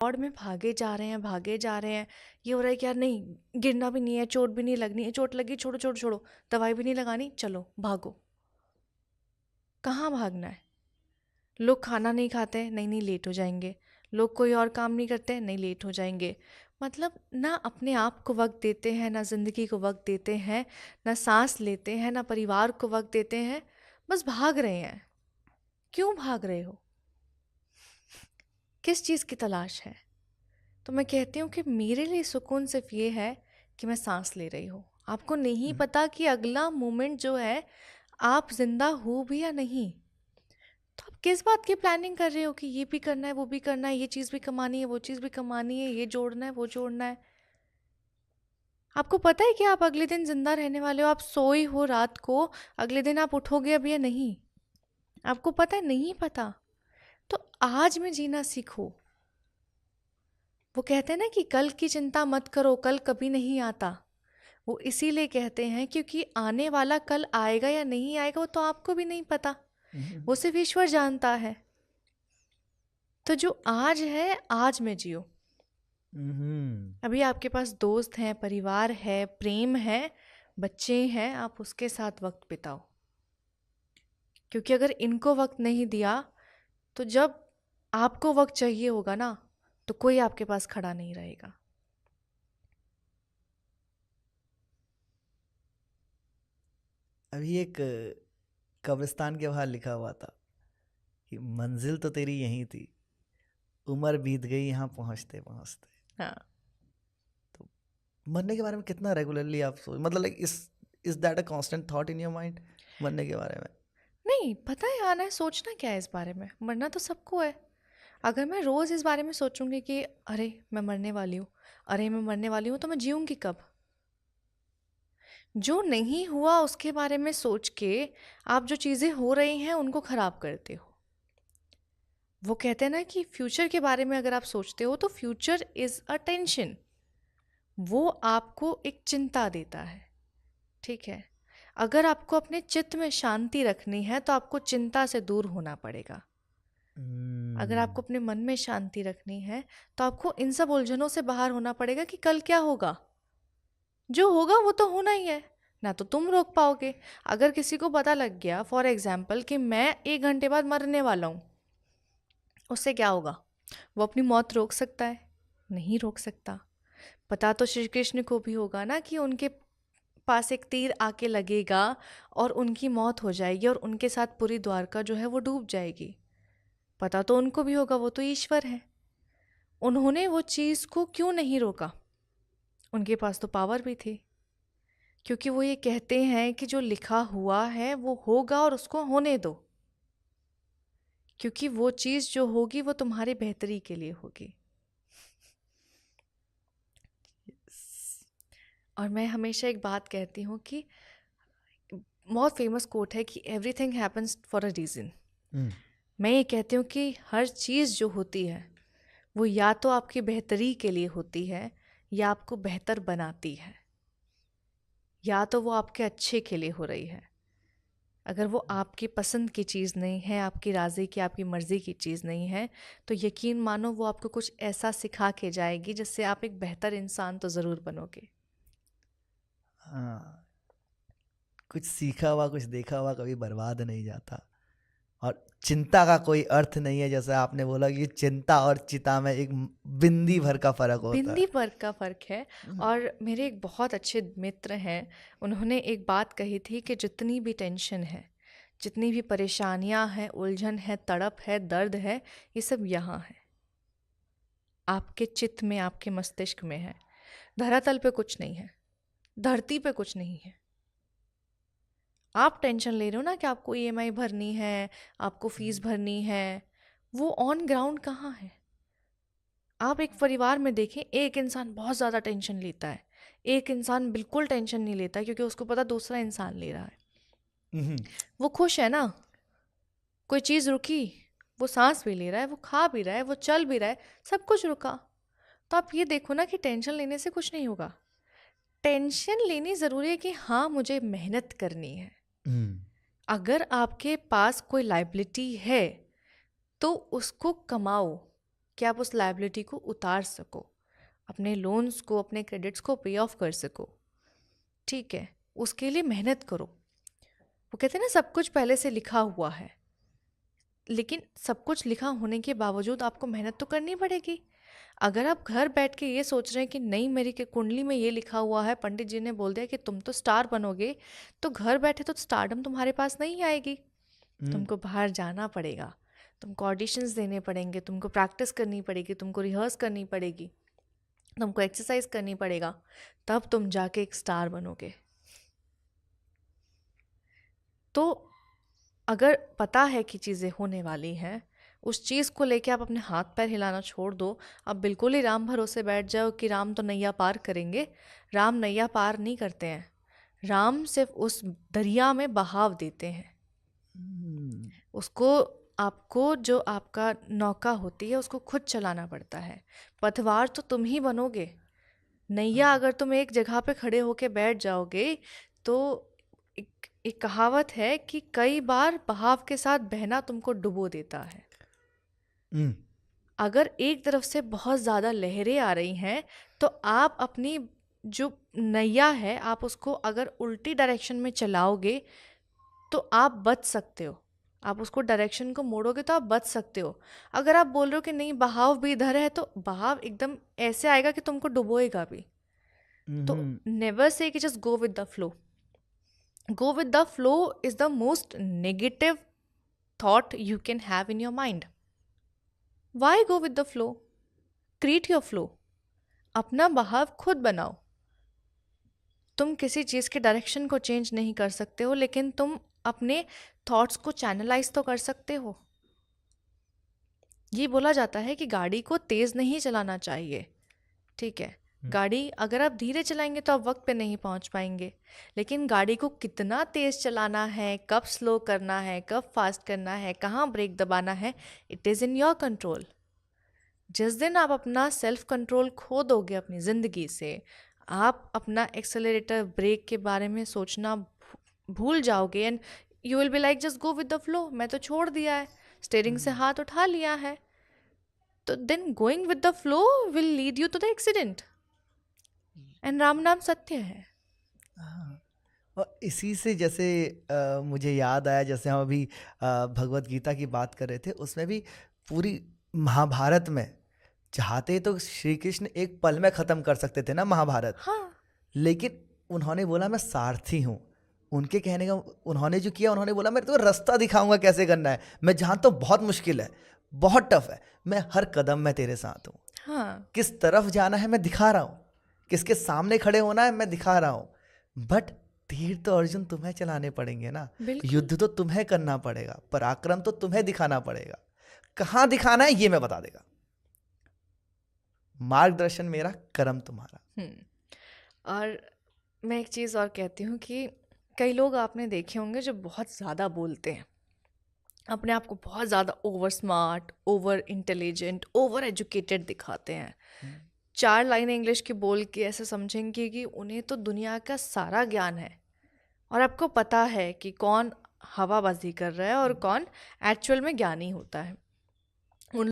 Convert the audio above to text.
दौड़ में भागे जा रहे हैं, भागे जा रहे हैं। ये हो रहा है कि यार नहीं, गिरना भी नहीं है, चोट भी नहीं लगनी है, चोट लगी छोड़ो छोड़ो छोड़ो, दवाई भी नहीं लगानी, चलो भागो। कहाँ भागना है? लोग खाना नहीं खाते, नहीं नहीं लेट हो जाएंगे। लोग कोई और काम नहीं करते, नहीं लेट हो जाएंगे। मतलब ना अपने आप को वक्त देते हैं, ना जिंदगी को वक्त देते हैं, ना सांस लेते हैं, ना परिवार को वक्त देते हैं। बस भाग रहे हैं। क्यों भाग रहे हो? किस चीज़ की तलाश है? तो मैं कहती हूँ कि मेरे लिए सुकून सिर्फ ये है कि मैं सांस ले रही हूँ। आपको नहीं हम्म, पता कि अगला मोमेंट जो है आप जिंदा हो भी या नहीं। तो आप किस बात की प्लानिंग कर रहे हो कि ये भी करना है, वो भी करना है, ये चीज़ भी कमानी है, वो चीज़ भी कमानी है, ये जोड़ना है, वो जोड़ना है। आपको पता है कि आप अगले दिन जिंदा रहने वाले हो? आप सोई हो रात को, अगले दिन आप उठोगे अब या नहीं? आपको पता है? नहीं पता। तो आज में जीना सीखो। वो कहते हैं ना कि कल की चिंता मत करो, कल कभी नहीं आता। वो इसीलिए कहते हैं क्योंकि आने वाला कल आएगा या नहीं आएगा वो तो आपको भी नहीं पता, हम्म, वो सिर्फ ईश्वर जानता है। तो जो आज है, आज में जियो। हम्म। अभी आपके पास दोस्त हैं, परिवार है, प्रेम है, बच्चे हैं, आप उसके साथ वक्त बिताओ। क्योंकि अगर इनको वक्त नहीं दिया तो जब आपको वक्त चाहिए होगा ना, तो कोई आपके पास खड़ा नहीं रहेगा। अभी एक कब्रिस्तान के बाहर लिखा हुआ था कि मंजिल तो तेरी यहीं थी, उम्र बीत गई यहाँ पहुँचते पहुँचते। हाँ। तो मरने के बारे में कितना रेगुलरली आप सोच, मतलब like is that a constant thought in your mind, मरने के बारे में? नहीं पता है, आना है, सोचना क्या है इस बारे में? मरना तो सबको है। अगर मैं रोज़ इस बारे में सोचूंगी कि अरे मैं मरने वाली हूँ, अरे मैं मरने वाली हूँ, तो मैं जीऊँगी कब? जो नहीं हुआ उसके बारे में सोच के आप जो चीज़ें हो रही हैं उनको ख़राब करते हो। वो कहते हैं ना कि फ्यूचर के बारे में अगर आप सोचते हो तो फ्यूचर इज़ अ टेंशन। वो आपको एक चिंता देता है। ठीक है? अगर आपको अपने चित्त में शांति रखनी है तो आपको चिंता से दूर होना पड़ेगा। अगर हम्म। आपको अपने मन में शांति रखनी है तो आपको इन सब उलझनों से बाहर होना पड़ेगा कि कल क्या होगा। जो होगा वो तो होना ही है, ना तो तुम रोक पाओगे। अगर किसी को पता लग गया फॉर एग्जाम्पल कि मैं 1 घंटे बाद मरने वाला हूँ, उससे क्या होगा? वो अपनी मौत रोक सकता है? नहीं रोक सकता। पता तो श्री कृष्ण को भी होगा ना कि उनके पास एक तीर आके लगेगा और उनकी मौत हो जाएगी और उनके साथ पूरी द्वारका जो है वो डूब जाएगी। पता तो उनको भी होगा, वो तो ईश्वर है। उन्होंने वो चीज़ को क्यों नहीं रोका? उनके पास तो पावर भी थी। क्योंकि वो ये कहते हैं कि जो लिखा हुआ है वो होगा और उसको होने दो। क्योंकि वो चीज़ जो होगी वो तुम्हारी बेहतरी के लिए होगी। और मैं हमेशा एक बात कहती हूँ कि बहुत फेमस कोट है कि everything happens for a reason. Hmm. मैं ये कहती हूँ कि हर चीज़ जो होती है वो या तो आपकी बेहतरी के लिए होती है या आपको बेहतर बनाती है, या तो वो आपके अच्छे के लिए हो रही है। अगर वो आपकी पसंद की चीज़ नहीं है, आपकी राज़ी की, आपकी मर्ज़ी की चीज़ नहीं है, तो यकीन मानो वो आपको कुछ ऐसा सिखा के जाएगी जिससे आप एक बेहतर इंसान तो ज़रूर बनोगे। हाँ, कुछ सीखा हुआ, कुछ देखा हुआ कभी बर्बाद नहीं जाता। और चिंता का कोई अर्थ नहीं है, जैसे आपने बोला कि चिंता और चिता में एक बिंदी भर का फर्क होता बिंदी है। वर्ग का फ़र्क है। और मेरे एक बहुत अच्छे मित्र हैं, उन्होंने एक बात कही थी कि जितनी भी टेंशन है, जितनी भी परेशानियां हैं, उलझन है, तड़प है, दर्द है, ये सब यहाँ है, आपके चित्त में, आपके मस्तिष्क में है। धरातल पे कुछ नहीं है, धरती पे कुछ नहीं है। आप टेंशन ले रहे हो ना कि आपको ईएमआई भरनी है, आपको फीस भरनी है, वो ऑन ग्राउंड कहाँ है? आप एक परिवार में देखें, एक इंसान बहुत ज़्यादा टेंशन लेता है, एक इंसान बिल्कुल टेंशन नहीं लेता क्योंकि उसको पता दूसरा इंसान ले रहा है। हम्म, वो खुश है ना, कोई चीज़ रुकी, वो सांस भी ले रहा है, वो खा भी रहा है, वो चल भी रहा है, सब कुछ रुका। तो आप ये देखो ना कि टेंशन लेने से कुछ नहीं होगा। टेंशन लेनी ज़रूरी है कि हाँ मुझे मेहनत करनी है। हम्म, अगर आपके पास कोई लाइबिलिटी है तो उसको कमाओ। कि आप उस लायबिलिटी को उतार सको, अपने लोन्स को, अपने क्रेडिट्स को पे ऑफ कर सको। ठीक है, उसके लिए मेहनत करो। वो कहते हैं ना, सब कुछ पहले से लिखा हुआ है, लेकिन सब कुछ लिखा होने के बावजूद आपको मेहनत तो करनी पड़ेगी। अगर आप घर बैठ के ये सोच रहे हैं कि नहीं, मेरी के कुंडली में ये लिखा हुआ है, पंडित जी ने बोल दिया कि तुम तो स्टार बनोगे, तो घर बैठे तो स्टारडम तुम्हारे पास नहीं आएगी। हम्म, तुमको बाहर जाना पड़ेगा, तुमको ऑडिशंस देने पड़ेंगे, तुमको प्रैक्टिस करनी पड़ेगी, तुमको रिहर्स करनी पड़ेगी, तुमको एक्सरसाइज करनी पड़ेगा, तब तुम जाके एक स्टार बनोगे। तो अगर पता है कि चीज़ें होने वाली हैं, उस चीज़ को लेके आप अपने हाथ पैर हिलाना छोड़ दो। आप बिल्कुल ही राम भरोसे बैठ जाओ कि राम तो नैया पार करेंगे। राम नैया पार नहीं करते हैं, राम सिर्फ उस दरिया में बहाव देते हैं। हम्म, उसको, आपको जो आपका नौका होती है उसको खुद चलाना पड़ता है। पतवार तो तुम ही बनोगे। नैया अगर तुम एक जगह पे खड़े होके बैठ जाओगे तो एक कहावत है कि कई बार बहाव के साथ बहना तुमको डुबो देता है। हम्म, अगर एक तरफ से बहुत ज़्यादा लहरें आ रही हैं तो आप अपनी जो नैया है, आप उसको अगर उल्टी डायरेक्शन में चलाओगे तो आप बच सकते हो। आप उसको डायरेक्शन को मोड़ोगे तो आप बच सकते हो। अगर आप बोल रहे हो कि नहीं बहाव भी इधर है, तो बहाव एकदम ऐसे आएगा कि तुमको डुबोएगा भी। तो हम्म, नेवर से कि just go with the flow. Go with the flow is the most negative thought you can have in your mind. Why go with the flow? Create your flow. अपना बहाव खुद बनाओ। तुम किसी चीज़ के डायरेक्शन को change नहीं कर सकते हो, लेकिन तुम अपने थॉट्स को चैनलाइज तो कर सकते हो। ये बोला जाता है कि गाड़ी को तेज़ नहीं चलाना चाहिए। ठीक है, गाड़ी अगर आप धीरे चलाएंगे तो आप वक्त पे नहीं पहुंच पाएंगे, लेकिन गाड़ी को कितना तेज़ चलाना है, कब स्लो करना है, कब फास्ट करना है, कहाँ ब्रेक दबाना है, it is in your control. जिस दिन आप अपना सेल्फ कंट्रोल खो दोगे अपनी ज़िंदगी से, आप अपना एक्सेलरेटर ब्रेक के बारे में सोचना भूल जाओगे and you will be like just go with the flow. मैं तो छोड़ दिया है, स्टीयरिंग से हाथ उठा लिया है। तो then going with the flow will lead you to the accident. And Ram नाम सत्य है। हाँ। और इसी से जैसे मुझे याद आया, जैसे हम अभी भगवत गीता की बात कर रहे थे, उसमें भी पूरी महाभारत में चाहते तो श्री कृष्ण एक पल में खत्म कर सकते थे ना महाभारत, हाँ, लेकिन उन्होंने बोला मैं सारथी हूँ। उनके कहने का उन्होंने जो किया, उन्होंने बोला मैं तो रास्ता दिखाऊंगा कैसे करना है। मैं जानता हूँ बहुत मुश्किल है, बहुत टफ है, मैं हर कदम में तेरे साथ हूँ। हाँ, किस तरफ जाना है मैं दिखा रहा हूँ, किसके सामने खड़े होना है मैं दिखा रहा हूँ। बट तीर तो अर्जुन तुम्हें चलाने पड़ेंगे ना, बिल्कुल। युद्ध तो तुम्हें करना पड़ेगा, पराक्रम तो तुम्हें दिखाना पड़ेगा। कहाँ दिखाना है ये मैं बता देगा, मार्गदर्शन मेरा, कर्म तुम्हारा। और मैं एक चीज़ और कहती हूँ कि कई लोग आपने देखे होंगे जो बहुत ज़्यादा बोलते हैं, अपने आप को बहुत ज़्यादा over smart, over intelligent, over educated दिखाते हैं। 4 लाइन इंग्लिश की बोल के ऐसे समझेंगे कि उन्हें तो दुनिया का सारा ज्ञान है, और आपको पता है कि कौन हवाबाजी कर रहा है और कौन एक्चुअल में ज्ञानी होता है।